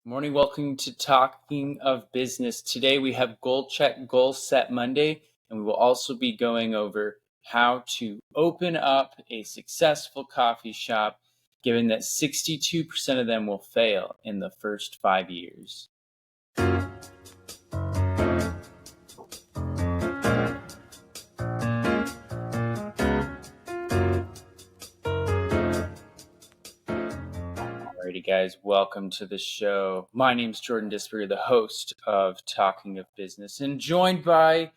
Morning, welcome to Talking of Business. Today we have Goal Check, Goal Set Monday, and we will also be going over how to open up a successful coffee shop, given that 62% of them will fail in the first 5 years. Alrighty, guys, welcome to the show. My name's Russell Disberger, the host of Talking of Business, and joined by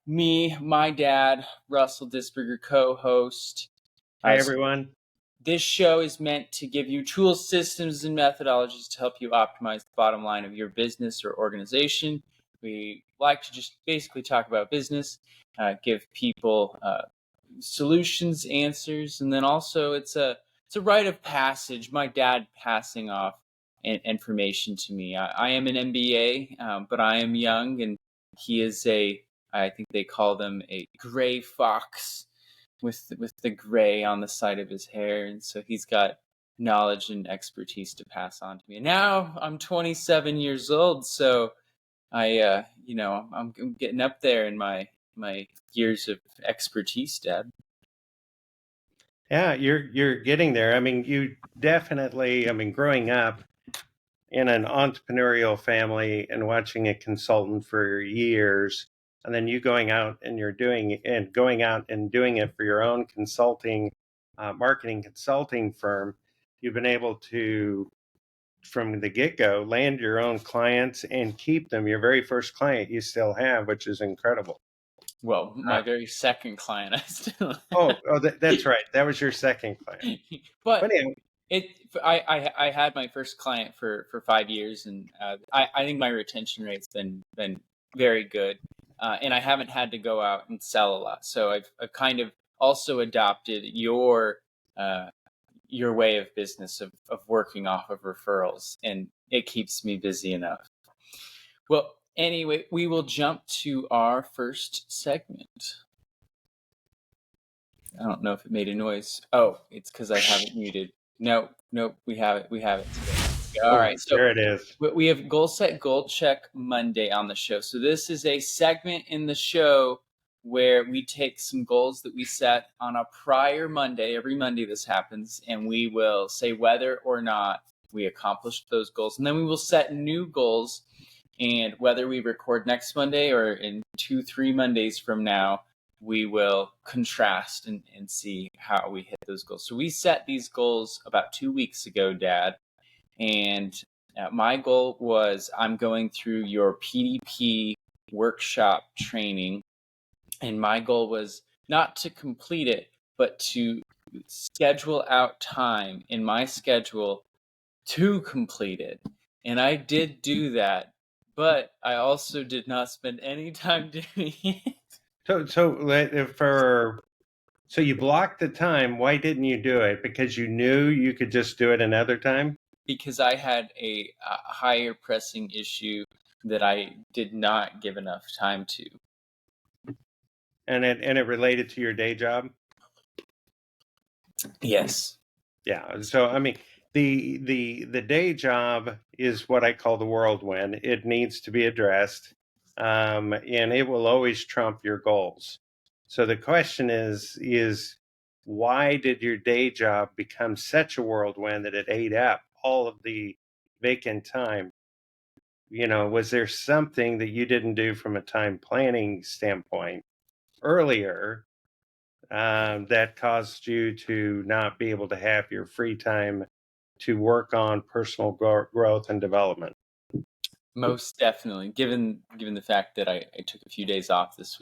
me, my dad, Russell Disberger, co-host. Hi, everyone. This show is meant to give you tools, systems, and methodologies to help you optimize the bottom line of your business or organization. We like to just basically talk about business, give people solutions, answers, and then also it's a rite of passage. My dad passing off information to me. I am an MBA, but I am young, and he is I think they call them a gray fox with the gray on the side of his hair, and so he's got knowledge and expertise to pass on to me. And now I'm 27 years old, so I'm getting up there in my years of expertise, Dad. Yeah, you're getting there. I mean, you definitely, growing up in an entrepreneurial family and watching a consultant for years, and then you going out and doing it for your own consulting, marketing consulting firm, you've been able to, from the get-go, land your own clients and keep them. Your very first client you still have, which is incredible. Well, my very second client, I still. That's right. That was your second client. But anyway, I had my first client for 5 years, and I think my retention rate's been very good, and I haven't had to go out and sell a lot. So I've kind of also adopted your way of business of working off of referrals, and it keeps me busy enough. Well, anyway, we will jump to our first segment. I don't know if it made a noise. Oh, it's because I have it muted. Nope, we have it today. All right, so there it is. We have Goal Set, Goal Check Monday on the show. So this is a segment in the show where we take some goals that we set on a prior Monday. Every Monday this happens, and we will say whether or not we accomplished those goals. And then we will set new goals, and whether we record next Monday or in 2-3 Mondays from now, we will contrast and see how we hit those goals. So we set these goals about 2 weeks ago, Dad. And my goal was, I'm going through your PDP workshop training. And my goal was not to complete it, but to schedule out time in my schedule to complete it. And I did do that, but I also did not spend any time doing it. So you blocked the time. Why didn't you do it? Because you knew you could just do it another time? Because I had a higher pressing issue that I did not give enough time to. And it related to your day job? Yes. Yeah. So I mean, the day job is what I call the whirlwind. It needs to be addressed, and it will always trump your goals. So the question is why did your day job become such a whirlwind that it ate up all of the vacant time? Was there something that you didn't do from a time planning standpoint earlier that caused you to not be able to have your free time to work on personal growth and development? Most definitely, given the fact that I took a few days off this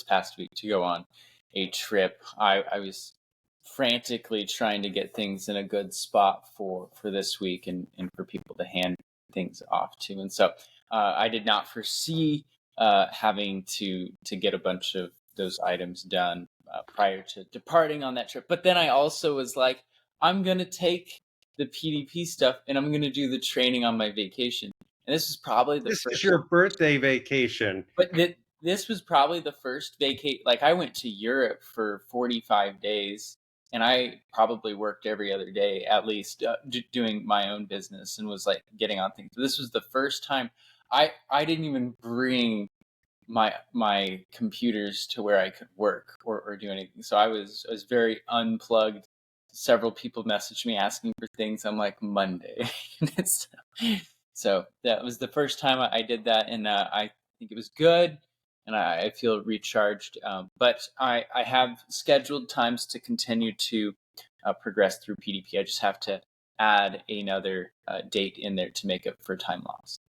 past week to go on a trip, I was frantically trying to get things in a good spot for this week and for people to hand things off to. And so I did not foresee having to get a bunch of those items done prior to departing on that trip. But then I also was like, I'm going to take the PDP stuff and I'm going to do the training on my vacation. And this was probably This is your birthday vacation. But this was probably the first vacate. Like, I went to Europe for 45 days, and I probably worked every other day at least doing my own business and was like getting on things. But this was the first time I didn't even bring my computers to where I could work or do anything. So I was very unplugged. Several people messaged me asking for things. I'm like, Monday. So that was the first time I did that, and I think it was good, and I feel recharged. But I have scheduled times to continue to progress through PDP. I just have to add another date in there to make up for time lost.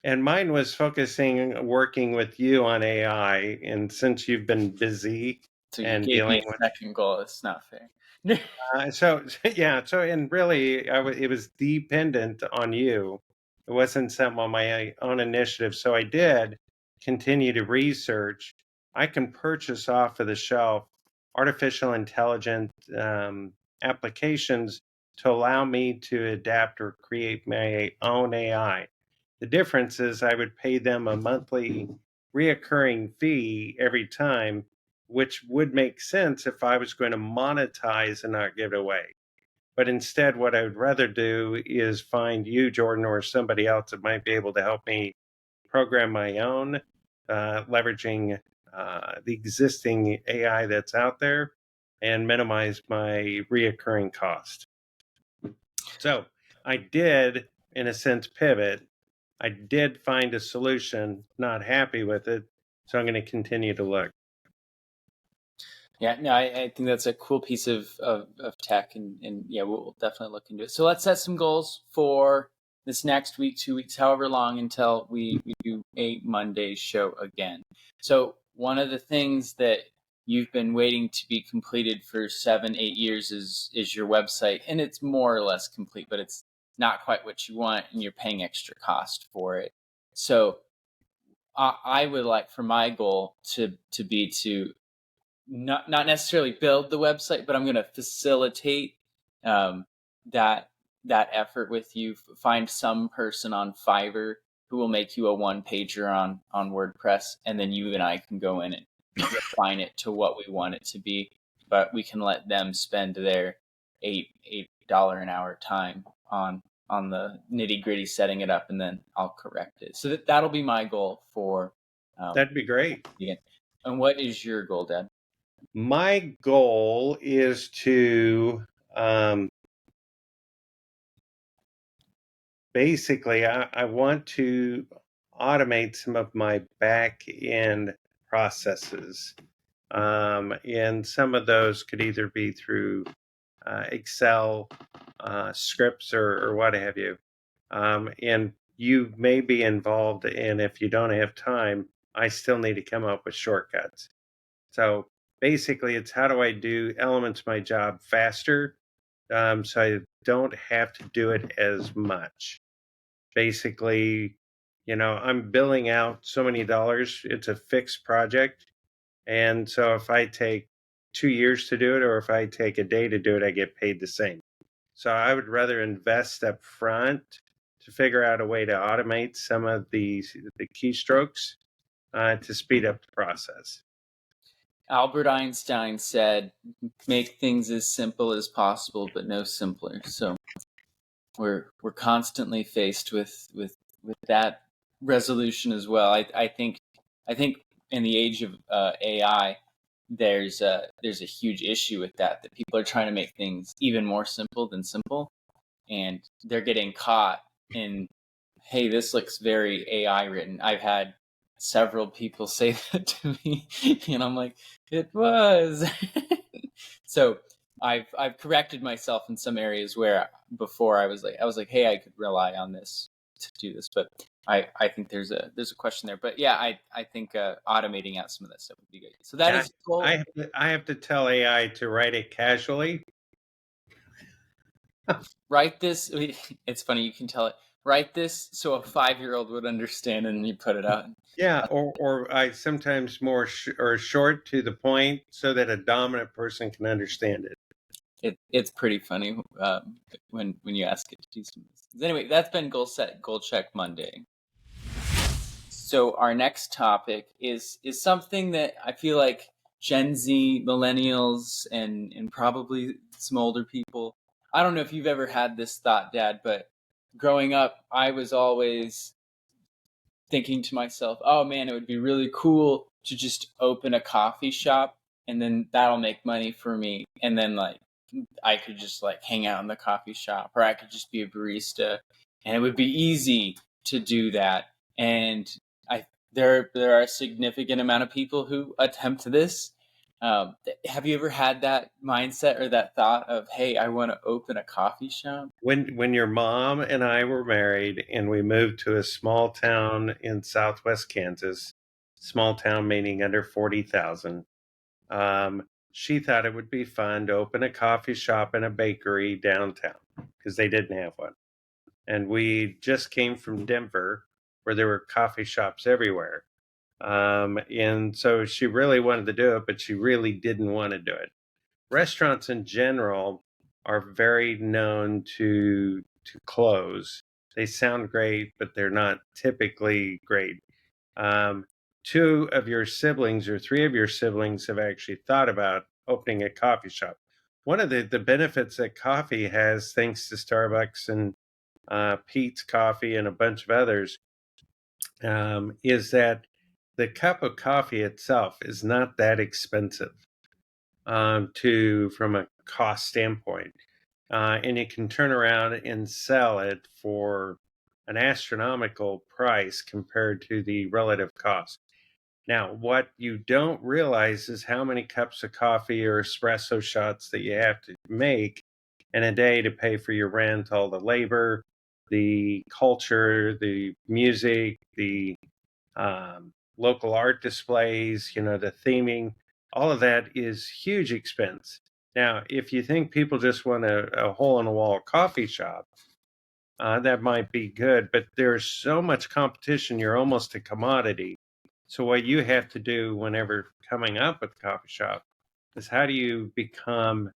And mine was working with you on AI. And since you've been busy So you and gave me dealing a with, second goal. It's not fair. yeah, and really, it was dependent on you. It wasn't something on my own initiative. So I did continue to research. I can purchase off of the shelf artificial intelligence applications to allow me to adapt or create my own AI. The difference is I would pay them a monthly reoccurring fee every time, which would make sense if I was going to monetize and not give it away. But instead, what I would rather do is find you, Jordan, or somebody else that might be able to help me program my own, leveraging the existing AI that's out there and minimize my reoccurring cost. So I did, in a sense, pivot. I did find a solution, not happy with it. So I'm going to continue to look. Yeah, no, I think that's a cool piece of tech, and yeah, we'll definitely look into it. So let's set some goals for this next week, 2 weeks, however long until we do a Monday show again. So one of the things that you've been waiting to be completed for 7, 8 years is your website, and it's more or less complete, but it's not quite what you want, and you're paying extra cost for it. So I would like for my goal to be to not necessarily build the website, but I'm going to facilitate that effort with you. Find some person on Fiverr who will make you a one pager on WordPress, and then you and I can go in and refine it to what we want it to be. But we can let them spend their $8 an hour time on the nitty gritty setting it up, and then I'll correct it. So that'll be my goal for. That'd be great. And what is your goal, Dad? My goal is to basically, I want to automate some of my back end processes. And some of those could either be through Excel scripts or what have you. And you may be involved, and if you don't have time, I still need to come up with shortcuts. So basically, it's how do I do elements of my job faster, so I don't have to do it as much. Basically, I'm billing out so many dollars. It's a fixed project. And so if I take 2 years to do it, or if I take a day to do it, I get paid the same. So I would rather invest up front to figure out a way to automate some of the keystrokes to speed up the process. Albert Einstein said, "Make things as simple as possible, but no simpler." So we're constantly faced with that resolution as well. I think in the age of AI, there's a huge issue with that people are trying to make things even more simple than simple, and they're getting caught in, hey, this looks very AI written. I've had several people say that to me, and I'm like, it was. So I've corrected myself in some areas where before I was like, hey, I could rely on this to do this, but I think there's a question there. But yeah, I think automating out some of that stuff would be good. So that is cool. I have to tell AI to write it casually. Write this. It's funny, you can tell it, write this so a 5-year-old would understand, and you put it out. Yeah, or I sometimes more short to the point so that a dominant person can understand it. It's pretty funny when you ask it to do some of this. Anyway, that's been Goal Check Monday. So our next topic is something that I feel like Gen Z, millennials, and probably some older people. I don't know if you've ever had this thought, Dad, but growing up, I was always thinking to myself, oh man, it would be really cool to just open a coffee shop and then that'll make money for me. And then like I could just like hang out in the coffee shop, or I could just be a barista, and it would be easy to do that. And I there are a significant amount of people who attempt this. Have you ever had that mindset or that thought of, hey, I want to open a coffee shop? When your mom and I were married and we moved to a small town in southwest Kansas, small town meaning under 40,000, she thought it would be fun to open a coffee shop and a bakery downtown because they didn't have one. And we just came from Denver where there were coffee shops everywhere. And so she really wanted to do it, but she really didn't want to do it. Restaurants in general are very known to close. They sound great, but they're not typically great. Two of your siblings or three of your siblings have actually thought about opening a coffee shop. One of the benefits that coffee has, thanks to Starbucks and Pete's Coffee and a bunch of others, is that the cup of coffee itself is not that expensive to from a cost standpoint, and you can turn around and sell it for an astronomical price compared to the relative cost. Now, what you don't realize is how many cups of coffee or espresso shots that you have to make in a day to pay for your rent, all the labor, the culture, the music, the local art displays, the theming, all of that is huge expense. Now, if you think people just want a hole in the wall coffee shop, that might be good, but there's so much competition, you're almost a commodity. So, what you have to do whenever coming up with a coffee shop is how do you become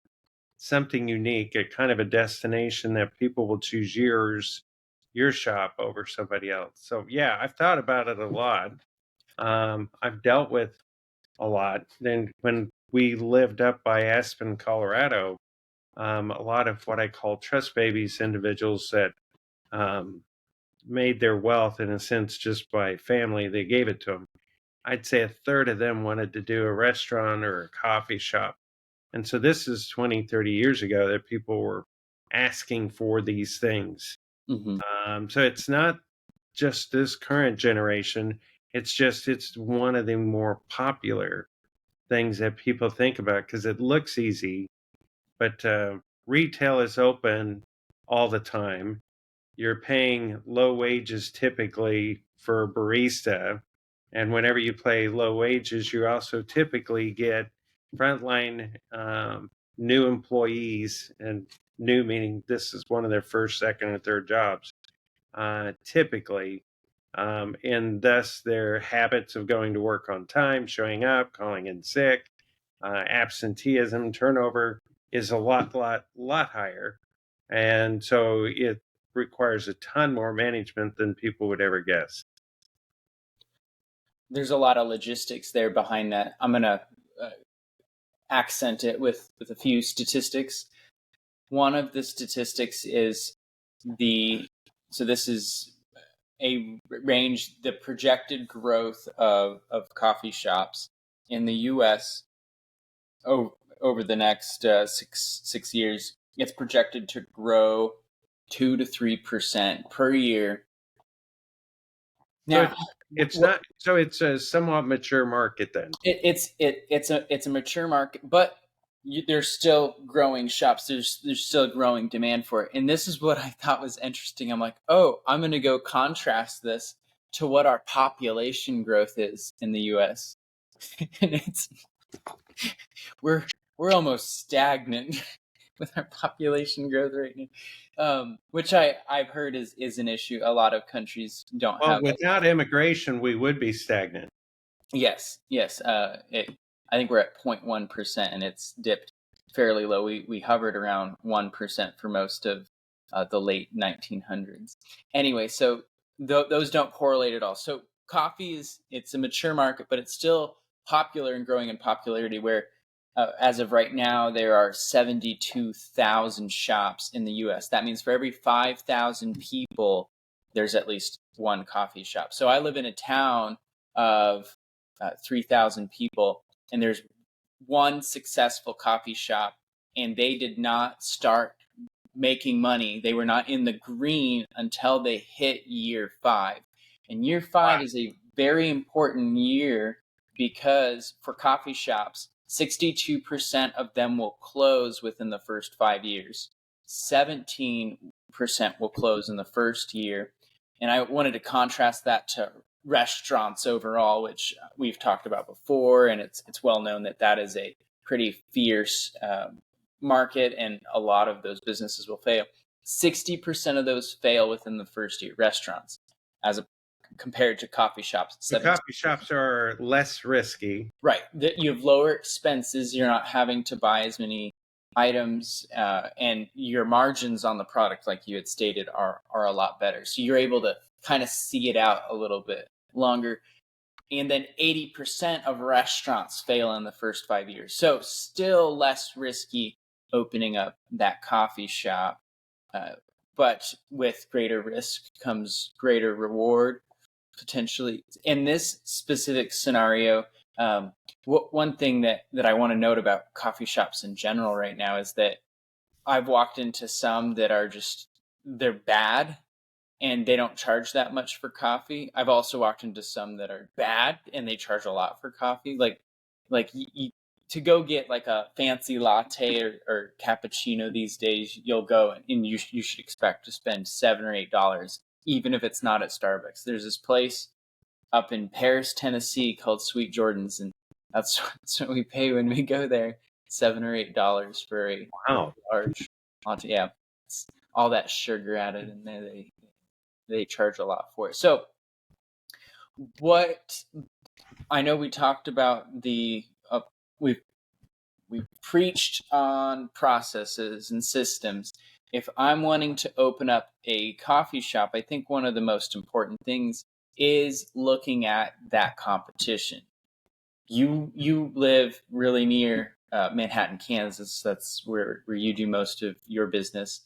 something unique, a kind of a destination that people will choose your shop over somebody else. So, yeah, I've thought about it a lot. I've dealt with a lot. Then when we lived up by Aspen, Colorado, a lot of what I call trust babies, individuals that um, made their wealth in a sense just by family, they gave it to them. I'd say a third of them wanted to do a restaurant or a coffee shop. And so this is 20, 30 years ago that people were asking for these things. Mm-hmm. So it's not just this current generation. It's one of the more popular things that people think about because it looks easy, but retail is open all the time. You're paying low wages typically for a barista. And whenever you pay low wages, you also typically get frontline new employees, and new meaning this is one of their first, second, or third jobs, typically. And thus their habits of going to work on time, showing up, calling in sick, absenteeism, turnover is a lot higher. And so it requires a ton more management than people would ever guess. There's a lot of logistics there behind that. I'm gonna uh, accent it with a few statistics. One of the statistics is this is a range, the projected growth of coffee shops in the U.S. Over the next six years. It's projected to grow 2 to 3% per year. So Now, it's not. So it's a somewhat mature market then. it's a mature market, but there's still growing shops. There's still growing demand for it, and this is what I thought was interesting. I'm like, oh, I'm going to go contrast this to what our population growth is in the U.S. and we're almost stagnant with our population growth right now, which I've heard is an issue. A lot of countries don't Well, have. without immigration, we would be stagnant. Yes. I think we're at 0.1%, and it's dipped fairly low. We hovered around 1% for most of the late 1900s. Anyway, so those don't correlate at all. So coffee it's a mature market, but it's still popular and growing in popularity, where as of right now, there are 72,000 shops in the US. That means for every 5,000 people, there's at least one coffee shop. So I live in a town of 3,000 people, and there's one successful coffee shop, and they did not start making money. They were not in the green until they hit year 5. And year 5 is a very important year because for coffee shops, 62% of them will close within the first 5 years. 17% will close in the first year. And I wanted to contrast that to restaurants overall, which we've talked about before, and it's well known that that is a pretty fierce market, and a lot of those businesses will fail. 60% of those fail within the first year, restaurants, compared to coffee shops. The coffee shops are less risky. Right. You have lower expenses. You're not having to buy as many items, and your margins on the product, like you had stated, are a lot better. So you're able to kind of see it out a little bit longer. And then 80% of restaurants fail in the first 5 years. So still less risky opening up that coffee shop. But with greater risk comes greater reward, potentially. In this specific scenario, one thing that I want to note about coffee shops in general right now is that I've walked into some that are they're bad, and they don't charge that much for coffee. I've also walked into some that are bad and they charge a lot for coffee. Like to go get like a fancy latte or cappuccino these days, you'll go and you should expect to spend $7 or $8, even if it's not at Starbucks. There's this place up in Paris, Tennessee called Sweet Jordan's, and that's what we pay when we go there. $7 or $8 for a large latte. Yeah, it's all that sugar added in there. They charge a lot for it. So what I know, we talked about we've preached on processes and systems. If I'm wanting to open up a coffee shop, I think one of the most important things is looking at that competition. You live really near Manhattan, Kansas. That's where you do most of your business.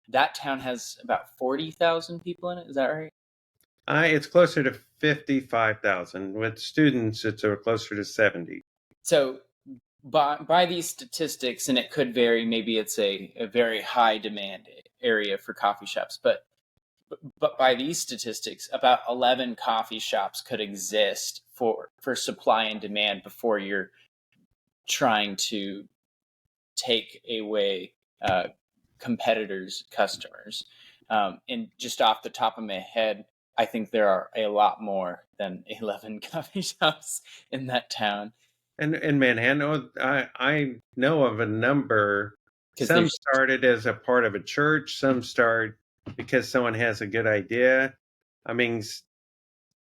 That town has about 40,000 people in it. Is that right? It's closer to 55,000. With students, it's closer to 70. So by these statistics, and it could vary, maybe it's a very high demand area for coffee shops, but by these statistics, about 11 coffee shops could exist for supply and demand before you're trying to take away competitors' customers. And just off the top of my head, I think there are a lot more than 11 coffee shops in that town. And in Manhattan, I know of a number. Some started as a part of a church. Some start because someone has a good idea. I mean,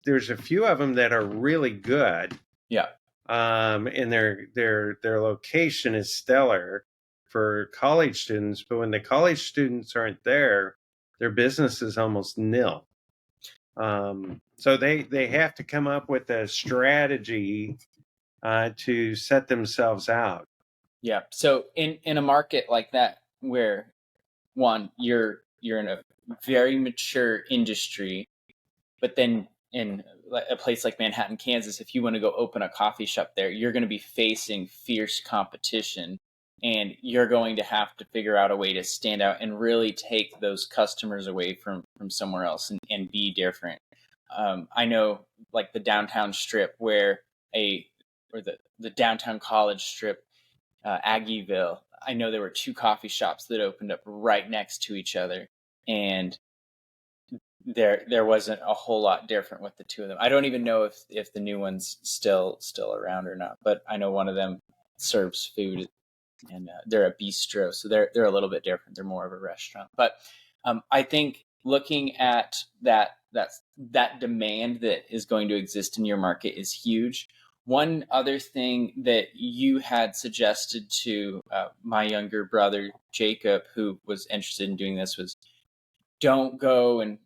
there's a few of them that are really good. Yeah. And their location is stellar for college students. But when the college students aren't there, their business is almost nil. So they have to come up with a strategy to set themselves out. Yeah. So in a market like that, where one, you're in a very mature industry, but then in a place like Manhattan, Kansas, if you want to go open a coffee shop there, you're going to be facing fierce competition, and you're going to have to figure out a way to stand out and really take those customers away from somewhere else and be different. I know, like the downtown strip, or the downtown college strip, Aggieville. I know there were 2 coffee shops that opened up right next to each other, and there wasn't a whole lot different with the 2 of them. I don't even know if the new one's still around or not, but I know one of them serves food, and they're a bistro, so they're a little bit different. They're more of a restaurant. But I think looking at that demand that is going to exist in your market is huge. One other thing that you had suggested to my younger brother, Jacob, who was interested in doing this, was don't go and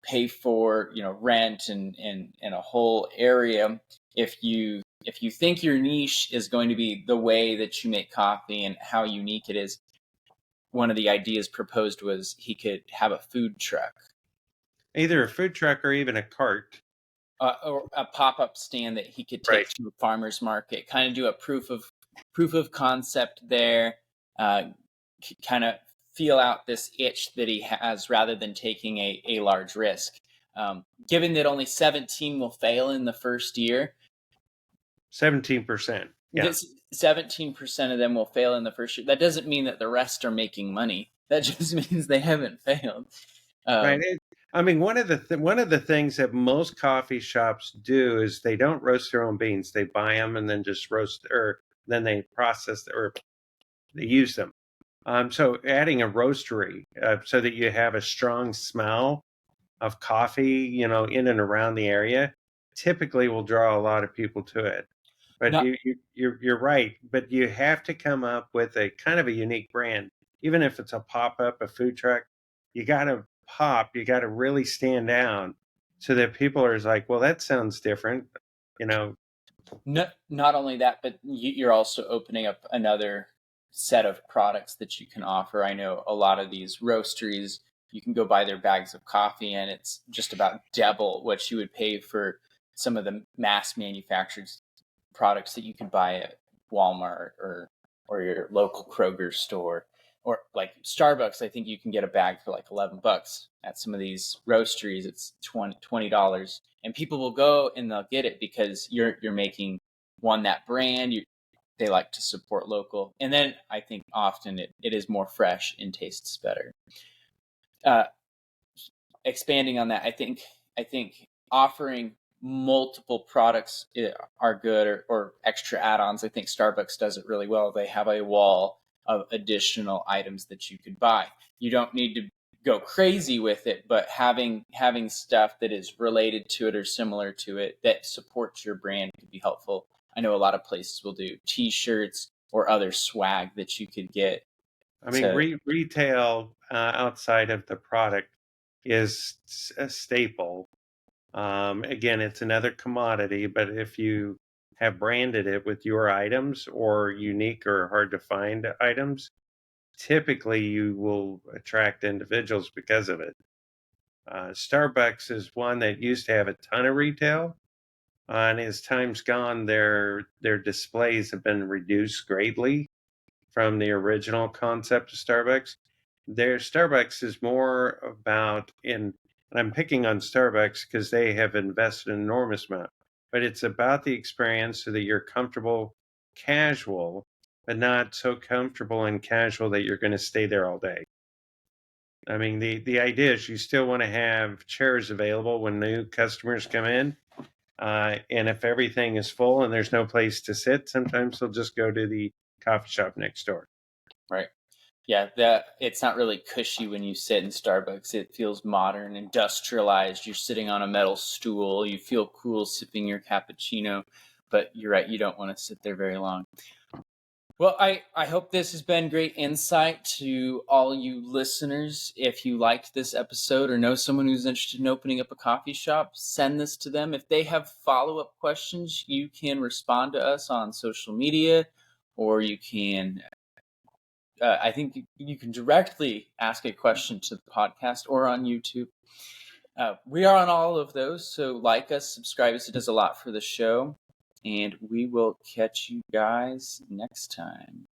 pay for rent and a whole area if you if you think your niche is going to be the way that you make coffee and how unique it is, one of the ideas proposed was he could have a food truck, Either a food truck or even a cart. or a pop-up stand that he could Right. take to a farmer's market, kind of do a proof of concept there, kind of feel out this itch that he has rather than taking a large risk. Given that only 17 will fail in the first year, 17%. Yeah. this 17% of them will fail in the first year. That doesn't mean that the rest are making money. That just means they haven't failed. Right. I mean, one of the things that most coffee shops do is they don't roast their own beans. They buy them and then just roast, or then they process or they use them. So adding a roastery so that you have a strong smell of coffee, in and around the area, typically will draw a lot of people to it. But Not you're right. But you have to come up with a kind of a unique brand, even if it's a pop up, a food truck. You got to pop. You got to really stand out, so that people are like, well, that sounds different. You know, not only that, but you're also opening up another set of products that you can offer. I know a lot of these roasteries, you can go buy their bags of coffee, and it's just about double what you would pay for some of the mass manufactured products that you can buy at Walmart or your local Kroger store, or like Starbucks. I think you can get a bag for like $11. At some of these roasteries, it's $20, and people will go and they'll get it because you're making that brand. They like to support local, and then I think often it is more fresh and tastes better. Expanding on that, I think offering multiple products are good, or extra add-ons. I think Starbucks does it really well. They have a wall of additional items that you could buy. You don't need to go crazy with it, but having stuff that is related to it or similar to it that supports your brand could be helpful. I know a lot of places will do t-shirts or other swag that you could get. I mean, retail outside of the product is a staple. Again, it's another commodity, but if you have branded it with your items or unique or hard to find items, typically you will attract individuals because of it. Starbucks is one that used to have a ton of retail, and as time's gone, their displays have been reduced greatly from the original concept of Starbucks. Their Starbucks is more about and I'm picking on Starbucks because they have invested an enormous amount, but it's about the experience so that you're comfortable, casual, but not so comfortable and casual that you're going to stay there all day. I mean, the idea is you still want to have chairs available when new customers come in. And if everything is full and there's no place to sit, sometimes they'll just go to the coffee shop next door. Right. Yeah, it's not really cushy when you sit in Starbucks. It feels modern, industrialized. You're sitting on a metal stool. You feel cool sipping your cappuccino, but you're right, you don't want to sit there very long. Well, I hope this has been great insight to all you listeners. If you liked this episode or know someone who's interested in opening up a coffee shop, send this to them. If they have follow-up questions, you can respond to us on social media, or you can I think you can directly ask a question to the podcast or on YouTube. We are on all of those, so like us, subscribe us. It does a lot for the show, and we will catch you guys next time.